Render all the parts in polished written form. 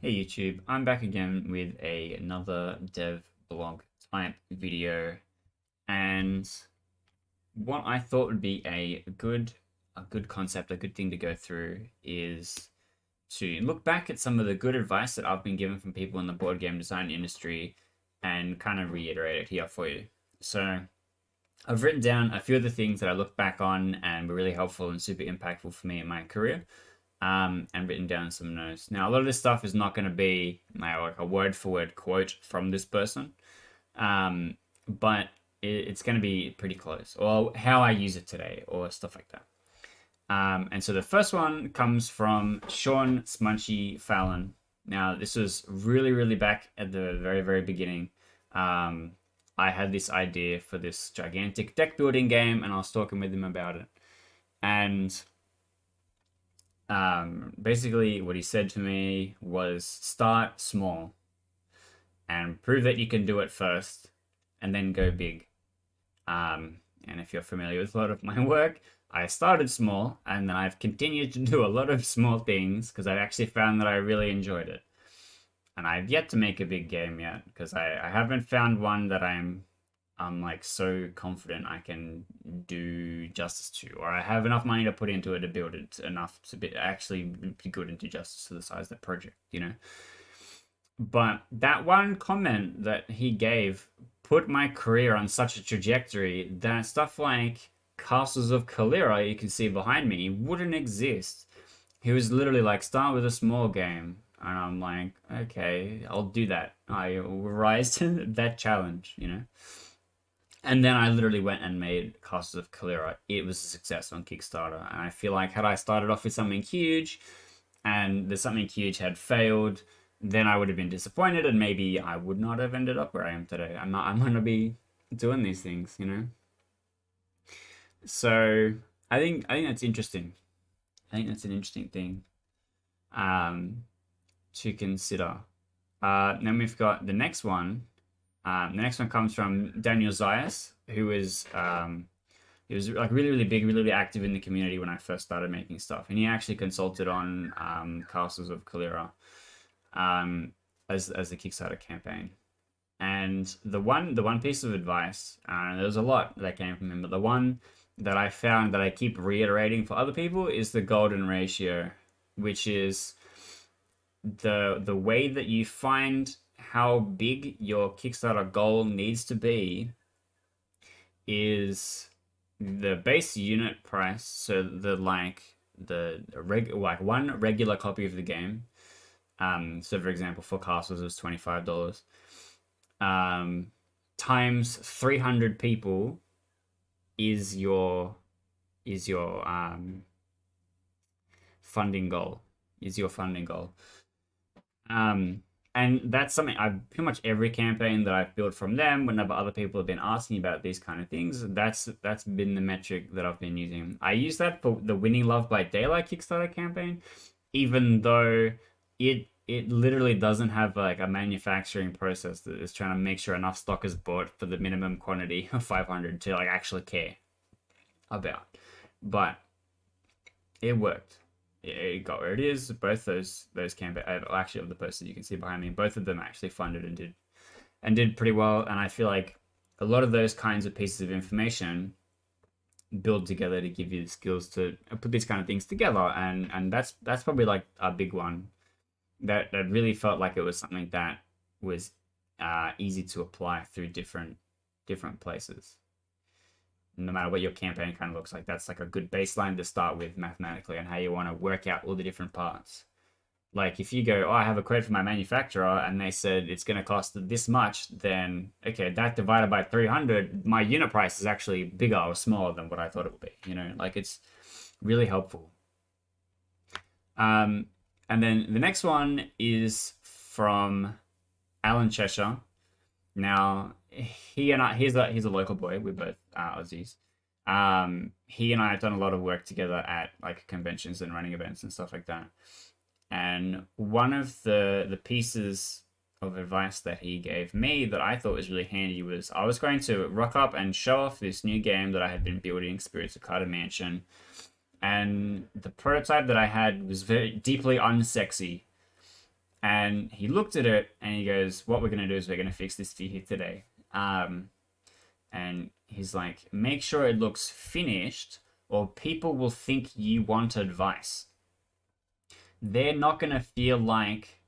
Hey YouTube, I'm back again with another Devblog type video, and what I thought would be a good concept, a good thing to go through is to look back at some of the good advice that I've been given from people in the board game design industry and kind of reiterate it here for you. So I've written down a few of the things that I look back on and were really helpful and super impactful for me in my career, and written down some notes. Now, a lot of this stuff is not going to be like a word for word quote from this person, but it's going to be pretty close, or how I use it today, or stuff like that. And so the first one comes from Sean Smunchy Fallon. Now, this was really, really back at the very, very beginning. I had this idea for this gigantic deck building game, and I was talking with him about it. And basically, what he said to me was start small and prove that you can do it first, and then go big. And if you're familiar with a lot of my work, I started small, and then I've continued to do a lot of small things because I've actually found that I really enjoyed it. And I've yet to make a big game yet because I haven't found one that I'm like so confident I can do justice to, or I have enough money to put into it to build it enough to actually be good and do justice to the size of the project, you know. But that one comment that he gave put my career on such a trajectory that stuff like Castles of Kalira, you can see behind me, wouldn't exist. He was literally like, start with a small game. And I'm like, okay, I'll do that. I will rise to that challenge, you know? And then I literally went and made Castles of Kalira. It was a success on Kickstarter. And I feel like had I started off with something huge and the something huge had failed, then I would have been disappointed and maybe I would not have ended up where I am today. I'm gonna be doing these things, you know? So I think that's interesting. I think that's an interesting thing to consider. Then we've got the next one. The next one comes from Daniel Zayas, who is he was like really, really big, really, really active in the community when I first started making stuff, and he actually consulted on Castles of Kalira as the Kickstarter campaign. And the one piece of advice, there was a lot that came from him, but the one that I found that I keep reiterating for other people is the golden ratio, which is the way that you find how big your Kickstarter goal needs to be is the base unit price. So one regular copy of the game. So for example, for Castles it was $25. Times 300 people is your funding goal. Is your funding goal. And that's something I've pretty much every campaign that I've built from them, whenever other people have been asking about these kind of things, that's been the metric that I've been using. I use that for the Winning Love by Daylight Kickstarter campaign, even though it literally doesn't have like a manufacturing process that is trying to make sure enough stock is bought for the minimum quantity of 500 to like actually care about. But it worked. It got where it is. Both those campaigns, actually, of the posters you can see behind me, both of them actually funded and did pretty well. And I feel like a lot of those kinds of pieces of information build together to give you the skills to put these kind of things together. And that's probably like a big one that really felt like it was something that was easy to apply through different places. No matter what your campaign kind of looks like, that's like a good baseline to start with mathematically and how you want to work out all the different parts. Like if you go, oh, I have a quote from my manufacturer and they said it's going to cost this much, then okay, that divided by 300, my unit price is actually bigger or smaller than what I thought it would be. You know, like it's really helpful. And then the next one is from Alan Cheshire. Now, he's a local boy. We're both Aussies. He and I have done a lot of work together at like conventions and running events and stuff like that. And one of the pieces of advice that he gave me that I thought was really handy was I was going to rock up and show off this new game that I had been building, Spirits of Carter Mansion. And the prototype that I had was very deeply unsexy. And he looked at it and he goes, "What we're gonna do is we're gonna fix this for you today." And he's like, "Make sure it looks finished, or people will think you want advice. They're not gonna feel like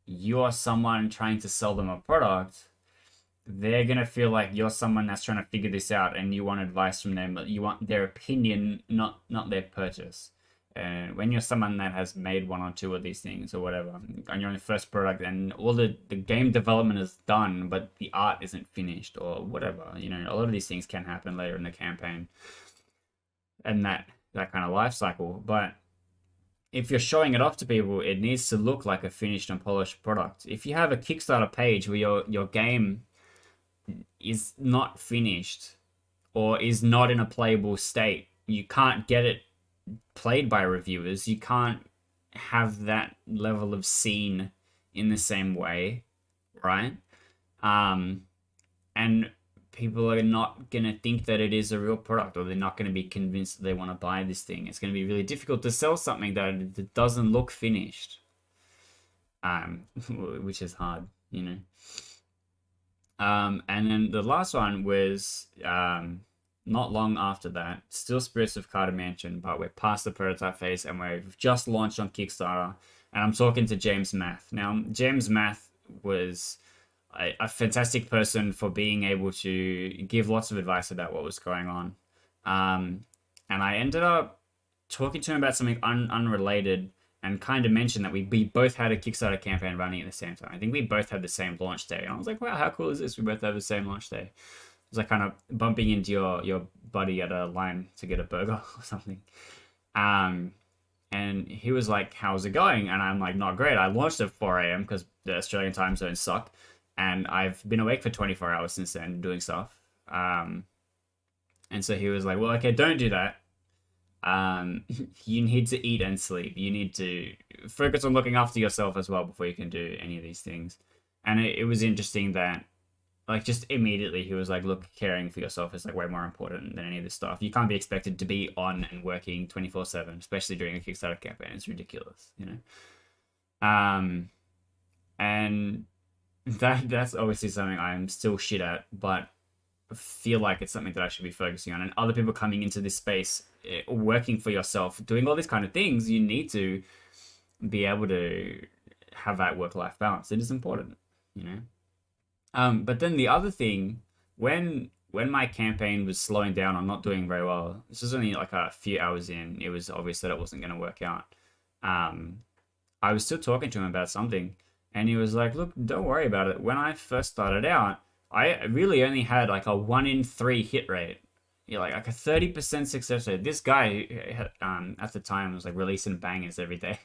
you're someone trying to sell them a product. They're gonna feel like you're someone that's trying to figure this out, and you want advice from them. But you want their opinion, not their purchase." And when you're someone that has made one or two of these things or whatever on your first product, and all the game development is done, but the art isn't finished or whatever, you know, a lot of these things can happen later in the campaign, and that kind of life cycle. But if you're showing it off to people, it needs to look like a finished and polished product. If you have a Kickstarter page where your game is not finished or is not in a playable state, you can't get it played by reviewers. You can't have that level of scene in the same way, right? And people are not going to think that it is a real product, or they're not going to be convinced that they want to buy this thing. It's going to be really difficult to sell something that doesn't look finished, which is hard, you know. And then the last one was not long after that, still Spirits of Carter Mansion, but we're past the prototype phase and we've just launched on Kickstarter. And I'm talking to James Math. Now, James Math was a fantastic person for being able to give lots of advice about what was going on. And I ended up talking to him about something unrelated, and kind of mentioned that we both had a Kickstarter campaign running at the same time. I think we both had the same launch day. And I was like, wow, how cool is this? We both have the same launch day. It was like kind of bumping into your buddy at a line to get a burger or something. And he was like, how's it going? And I'm like, not great. I launched at 4 a.m. because the Australian time zones suck. And I've been awake for 24 hours since then doing stuff. And so he was like, well, okay, don't do that. You need to eat and sleep. You need to focus on looking after yourself as well before you can do any of these things. And it was interesting that, like, just immediately he was like, look, caring for yourself is like way more important than any of this stuff. You can't be expected to be on and working 24/7, especially during a Kickstarter campaign. It's ridiculous, you know. And that's obviously something I'm still shit at, but feel like it's something that I should be focusing on. And other people coming into this space, working for yourself, doing all these kind of things, you need to be able to have that work-life balance. It is important, you know. But then the other thing, when my campaign was slowing down or not doing very well, this was only like a few hours in, it was obvious that it wasn't going to work out. I was still talking to him about something, and he was like, look, don't worry about it. When I first started out, I really only had like a 1 in 3 hit rate. Yeah, like a 30% success rate. This guy at the time was like releasing bangers every day.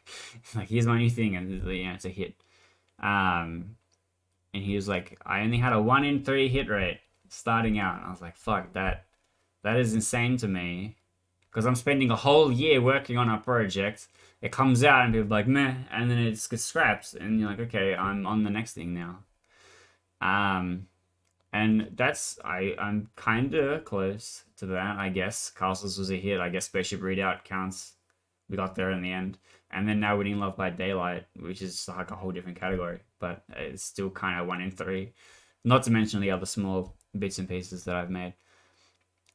Like, here's my new thing, and you know, it's a hit. And he was like, I only had a 1 in 3 hit rate starting out. And I was like, fuck, that is insane to me, because I'm spending a whole year working on a project. It comes out and people are like, meh, and then it gets scrapped, and you're like, okay, I'm on the next thing now. And that's, I'm kind of close to that, I guess. Castles was a hit. I guess Spaceship Redoubt counts. We got there in the end. And then now Winning Love by Daylight, which is like a whole different category. But it's still kind of 1 in 3. Not to mention the other small bits and pieces that I've made.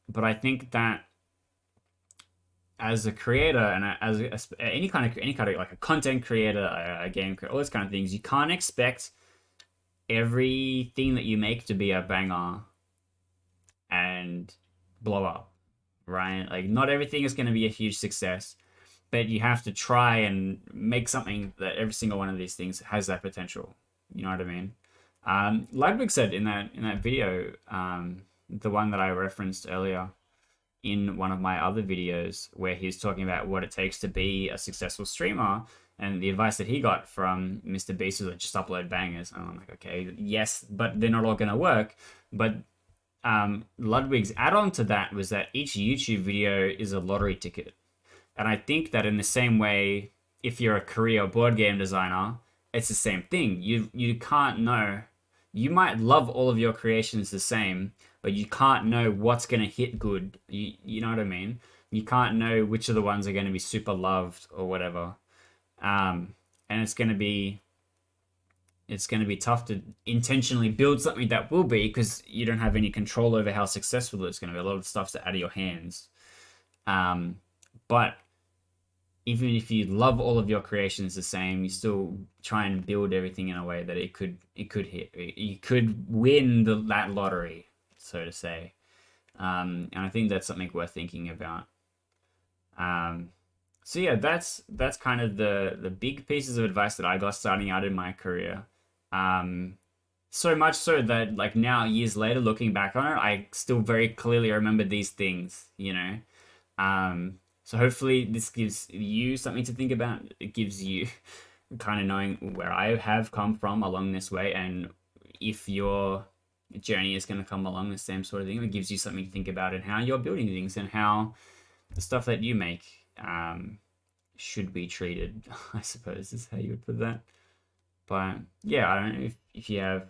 But I think that as a creator, and as any kind of like a content creator, a game creator, all those kind of things, you can't expect everything that you make to be a banger and blow up, right? Like, not everything is going to be a huge success, but you have to try and make something that every single one of these things has that potential. You know what I mean? Ludwig said in that video, the one that I referenced earlier in one of my other videos, where he was talking about what it takes to be a successful streamer, and the advice that he got from Mr. Beast was like, just upload bangers. And I'm like, okay, yes, but they're not all going to work. But Ludwig's add-on to that was that each YouTube video is a lottery ticket. And I think that in the same way, if you're a career board game designer, it's the same thing. You can't know. You might love all of your creations the same, but you can't know what's going to hit good. You know what I mean? You can't know which of the ones are going to be super loved or whatever. And it's going to be it's going to be tough to intentionally build something that will be, because you don't have any control over how successful it's going to be. A lot of stuff's out of your hands. But even if you love all of your creations the same, you still try and build everything in a way that it could hit. You could win that lottery, so to say. And I think that's something worth thinking about. So yeah, that's kind of the big pieces of advice that I got starting out in my career. So much so that like now, years later, looking back on it, I still very clearly remember these things, you know. So hopefully this gives you something to think about. It gives you kind of knowing where I have come from along this way, and if your journey is going to come along the same sort of thing, it gives you something to think about and how you're building things and how the stuff that you make should be treated, I suppose is how you would put that. But yeah, I don't know if you have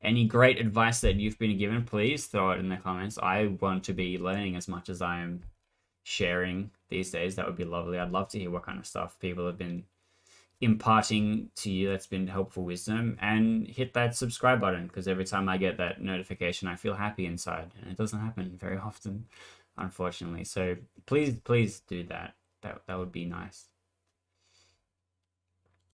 any great advice that you've been given, please throw it in the comments. I want to be learning as much as I am sharing these days. That would be lovely. I'd love to hear what kind of stuff people have been imparting to you that's been helpful wisdom, and hit that subscribe button, because every time I get that notification I feel happy inside, and it doesn't happen very often, unfortunately. So please do that. That would be nice.